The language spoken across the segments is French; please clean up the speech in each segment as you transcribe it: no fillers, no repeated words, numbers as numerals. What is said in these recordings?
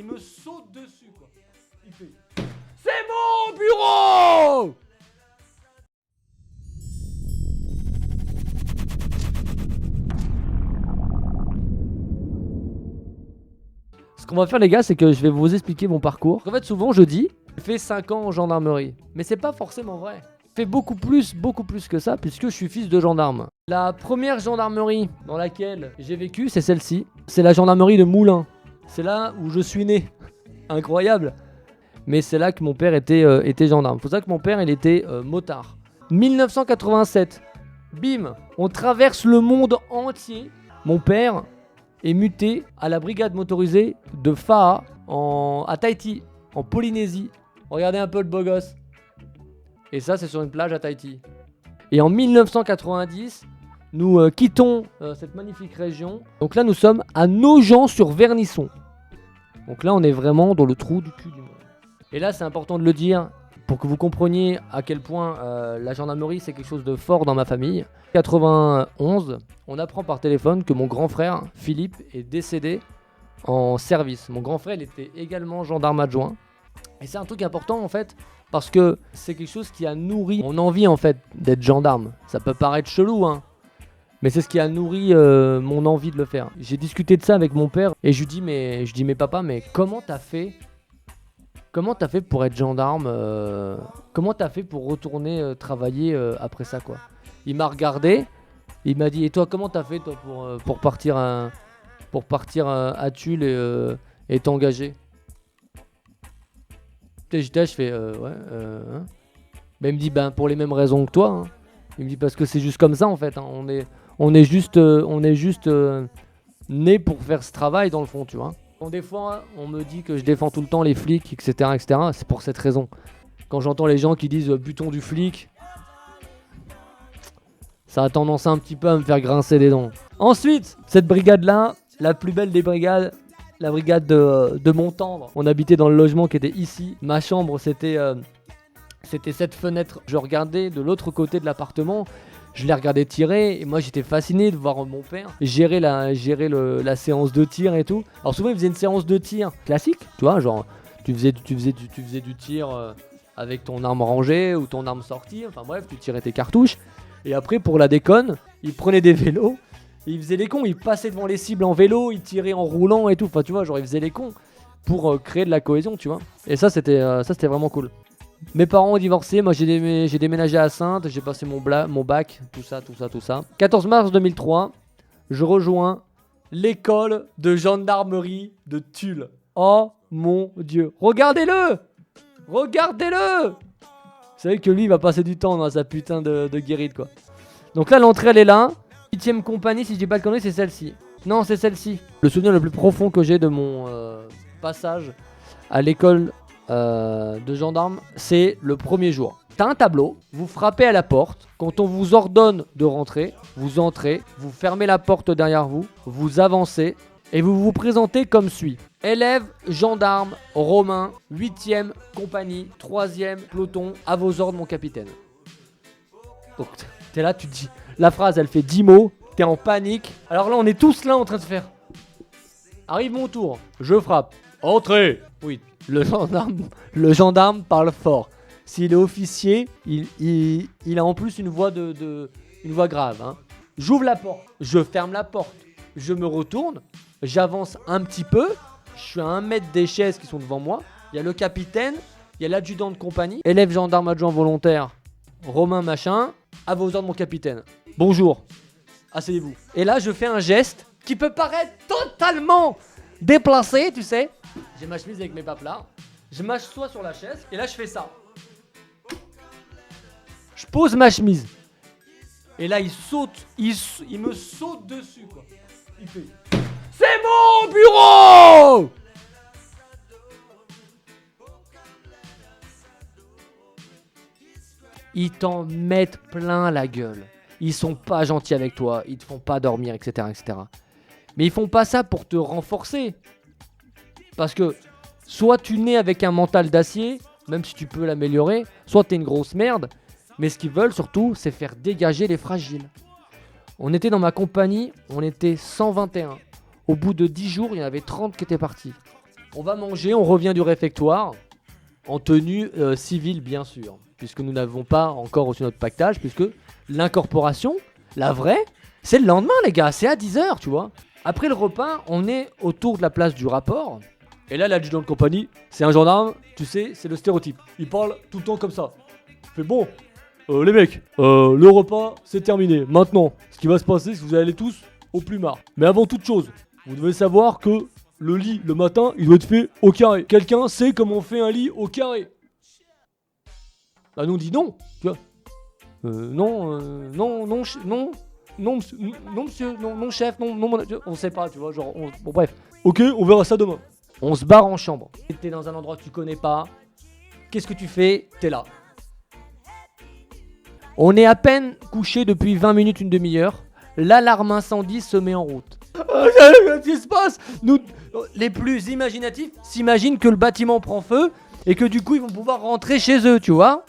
il me saute dessus quoi. Il fait c'est mon bureau. Ce qu'on va faire les gars, c'est que je vais vous expliquer mon parcours. En fait souvent je dis, j'ai fait 5 ans en gendarmerie. Mais c'est pas forcément vrai. J'ai fait beaucoup plus que ça puisque je suis fils de gendarme. La première gendarmerie dans laquelle j'ai vécu, c'est celle-ci. C'est la gendarmerie de Moulins. C'est là où je suis né. Incroyable. Mais c'est là que mon père était gendarme. Faut savoir que mon père il était motard. 1987. Bim, on traverse le monde entier. Mon père est muté à la brigade motorisée de Faha à Tahiti, en Polynésie. Regardez un peu le beau gosse. Et ça, c'est sur une plage à Tahiti. Et en 1990, nous quittons cette magnifique région. Donc là, nous sommes à Nogent-sur-Vernisson. Donc là, on est vraiment dans le trou du cul du monde. Et là, c'est important de le dire pour que vous compreniez à quel point la gendarmerie, c'est quelque chose de fort dans ma famille. 91, on apprend par téléphone que mon grand frère, Philippe, est décédé en service. Mon grand frère, il était également gendarme adjoint. Et c'est un truc important en fait, parce que c'est quelque chose qui a nourri mon envie en fait d'être gendarme. Ça peut paraître chelou, hein, mais c'est ce qui a nourri mon envie de le faire. J'ai discuté de ça avec mon père et je lui dis mais papa, mais comment t'as fait pour être gendarme comment t'as fait pour retourner travailler après ça quoi? Il m'a regardé, il m'a dit et toi comment t'as fait toi pour partir à Tulle et t'engager? J'étais là, je fais hein. Mais il me dit ben pour les mêmes raisons que toi, hein. Il me dit parce que c'est juste comme ça en fait, hein. On est juste né pour faire ce travail dans le fond, tu vois. Bon, des fois on me dit que je défends tout le temps les flics, etc. C'est pour cette raison. Quand j'entends les gens qui disent buton du flic, ça a tendance un petit peu à me faire grincer des dents. Ensuite, cette brigade-là, la plus belle des brigades, la brigade de Montendre. On habitait dans le logement qui était ici. Ma chambre, c'était cette fenêtre. Je regardais de l'autre côté de l'appartement. Je les regardais tirer et moi j'étais fasciné de voir mon père gérer la séance de tir et tout. Alors souvent il faisait une séance de tir classique, tu vois, genre tu faisais du tir avec ton arme rangée ou ton arme sortie. Enfin bref, tu tirais tes cartouches. Et après pour la déconne, il prenait des vélos. Il faisait les cons, il passait devant les cibles en vélo, il tirait en roulant et tout. Enfin, tu vois, genre, il faisait les cons pour créer de la cohésion, tu vois. Et ça, c'était vraiment cool. Mes parents ont divorcé, moi j'ai déménagé à Saintes, j'ai passé mon bac, tout ça. 14 mars 2003, je rejoins l'école de gendarmerie de Tulle. Oh mon Dieu, regardez-le. Vous savez que lui, il va passer du temps dans sa putain de guérite, quoi. Donc là, l'entrée, elle est là. 8ème compagnie, si je dis pas de conneries, c'est celle-ci. Non, c'est celle-ci. Le souvenir le plus profond que j'ai de mon passage à l'école de gendarme, c'est le premier jour. T'as un tableau, vous frappez à la porte. Quand on vous ordonne de rentrer, vous entrez, vous fermez la porte derrière vous, vous avancez et vous vous présentez comme suit. Élève, gendarme, Romain, 8ème compagnie, 3ème peloton, à vos ordres mon capitaine. Donc t'es là, tu te dis... La phrase, elle fait 10 mots, t'es en panique. Alors là, on est tous là en train de faire. Arrive mon tour, je frappe. Entrez. Oui, le gendarme parle fort. S'il est officier, il a en plus une voix une voix grave. Hein. J'ouvre la porte, je ferme la porte, je me retourne, j'avance un petit peu. Je suis à 1 mètre des chaises qui sont devant moi. Il y a le capitaine, il y a l'adjudant de compagnie, élève gendarme adjoint volontaire, Romain machin. À vos ordres mon capitaine. Bonjour, asseyez-vous. Et là je fais un geste qui peut paraître totalement déplacé, tu sais. J'ai ma chemise avec mes papes-là. Je m'assois sur la chaise et là je fais ça. Je pose ma chemise. Et là il saute, il me saute dessus quoi. Il fait c'est mon bureau. Ils t'en mettent plein la gueule. Ils sont pas gentils avec toi, ils te font pas dormir, etc. Mais ils font pas ça pour te renforcer. Parce que soit tu nais avec un mental d'acier, même si tu peux l'améliorer, soit t'es une grosse merde. Mais ce qu'ils veulent surtout, c'est faire dégager les fragiles. On était dans ma compagnie, on était 121. Au bout de 10 jours, il y en avait 30 qui étaient partis. On va manger, on revient du réfectoire, en tenue civile bien sûr, puisque nous n'avons pas encore reçu notre pactage, puisque l'incorporation, la vraie, c'est le lendemain les gars, c'est à 10h tu vois. Après le repas, on est autour de la place du rapport, et là l'adjudant de compagnie, c'est un gendarme, tu sais, c'est le stéréotype. Il parle tout le temps comme ça. Il fait bon, les mecs, le repas c'est terminé. Maintenant, ce qui va se passer, c'est que vous allez aller tous au plumard. Mais avant toute chose, vous devez savoir que le lit le matin, il doit être fait au carré. Quelqu'un sait comment on fait un lit au carré? Bah nous on dit non, tu vois. Non, monsieur, non, chef, non, on sait pas, tu vois, genre, bon bref. Ok, on verra ça demain. On se barre en chambre. T'es dans un endroit que tu connais pas. Qu'est-ce que tu fais? T'es là. On est à peine couché depuis 20 minutes, une demi-heure. L'alarme incendie se met en route. Qu'est-ce qui se passe? Nous, les plus imaginatifs, s'imaginent que le bâtiment prend feu et que du coup ils vont pouvoir rentrer chez eux, tu vois.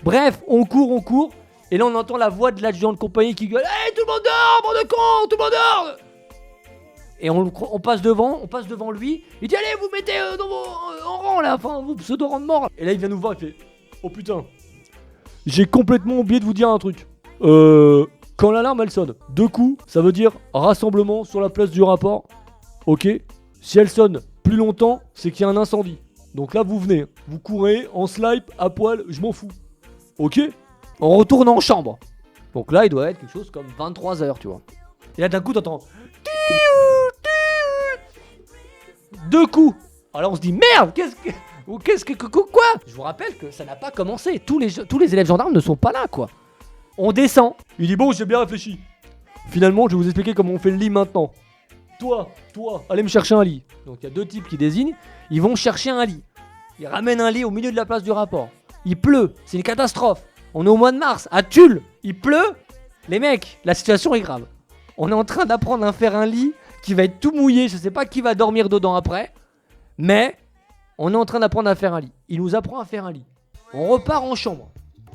Bref, on court. Et là on entend la voix de l'adjudant de compagnie qui gueule: hey, tout le monde dort, bande de cons, tout le monde dort. Et on passe devant lui. Il dit: allez, vous mettez en rang là, enfin vous pseudo rang de mort. Et là il vient nous voir, il fait: oh putain, j'ai complètement oublié de vous dire un truc. Quand l'alarme elle sonne, 2 coups, ça veut dire rassemblement sur la place du rapport. Ok. Si elle sonne plus longtemps, c'est qu'il y a un incendie. Donc là vous venez, vous courez en slipe, à poil, je m'en fous. Ok. On retourne en chambre. Donc là il doit être quelque chose comme 23h, tu vois. Et là d'un coup t'entends 2 coups. Alors on se dit: merde, quoi? Je vous rappelle que ça n'a pas commencé. Tous les élèves gendarmes ne sont pas là, quoi. On descend. Il dit: bon, j'ai bien réfléchi. Finalement, je vais vous expliquer comment on fait le lit maintenant. Toi, allez me chercher un lit. Donc il y a 2 types qui désignent. Ils vont chercher un lit. Ils ramènent un lit au milieu de la place du rapport. Il pleut, c'est une catastrophe. On est au mois de mars, à Tulle. Il pleut. Les mecs, la situation est grave. On est en train d'apprendre à faire un lit qui va être tout mouillé. Je sais pas qui va dormir dedans après. Mais on est en train d'apprendre à faire un lit. Il nous apprend à faire un lit. On repart en chambre.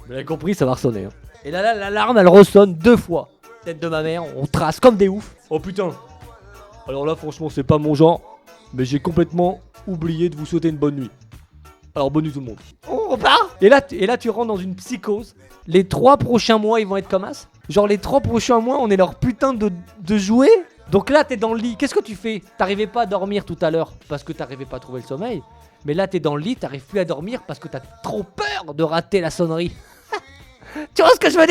Vous avez compris, ça va ressonner. Hein. Et là, l'alarme, elle ressonne 2 fois. Tête de ma mère, on trace comme des oufs. Oh putain. Alors là, franchement, c'est pas mon genre. Mais j'ai complètement oublié de vous souhaiter une bonne nuit. Alors, bonne nuit tout le monde. On repart. Et là, tu rentres dans une psychose. Les 3 prochains mois, ils vont être comme as. Genre, les 3 prochains mois, on est leur putain de jouets. Donc là, t'es dans le lit. Qu'est-ce que tu fais? T'arrivais pas à dormir tout à l'heure parce que t'arrivais pas à trouver le sommeil. Mais là, t'es dans le lit, t'arrives plus à dormir parce que t'as trop peur de rater la sonnerie. Tu vois ce que je veux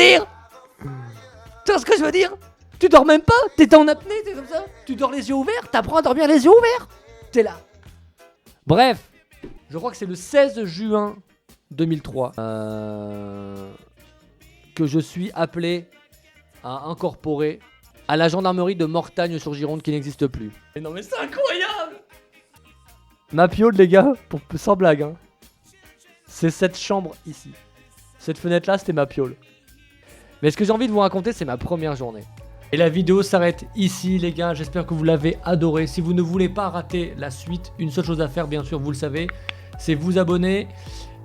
dire? Tu dors même pas? T'es en apnée, t'es comme ça? Tu dors les yeux ouverts? T'apprends à dormir les yeux ouverts? T'es là. Bref, je crois que c'est le 16 juin 2003 que je suis appelé à incorporer à la gendarmerie de Mortagne sur Gironde qui n'existe plus. Mais non mais c'est incroyable! Ma piole les gars, sans blague hein. C'est cette chambre ici. Cette fenêtre là c'était ma piole. Mais ce que j'ai envie de vous raconter c'est ma première journée. Et la vidéo s'arrête ici les gars, j'espère que vous l'avez adoré. Si vous ne voulez pas rater la suite, une seule chose à faire bien sûr vous le savez, c'est vous abonner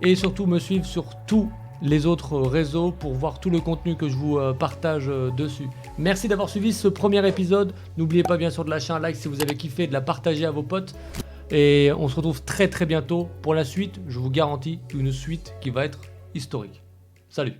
et surtout me suivre sur tous les autres réseaux pour voir tout le contenu que je vous partage dessus. Merci d'avoir suivi ce premier épisode. N'oubliez pas bien sûr de lâcher un like si vous avez kiffé, de la partager à vos potes. Et on se retrouve très bientôt pour la suite. Je vous garantis une suite qui va être historique. Salut!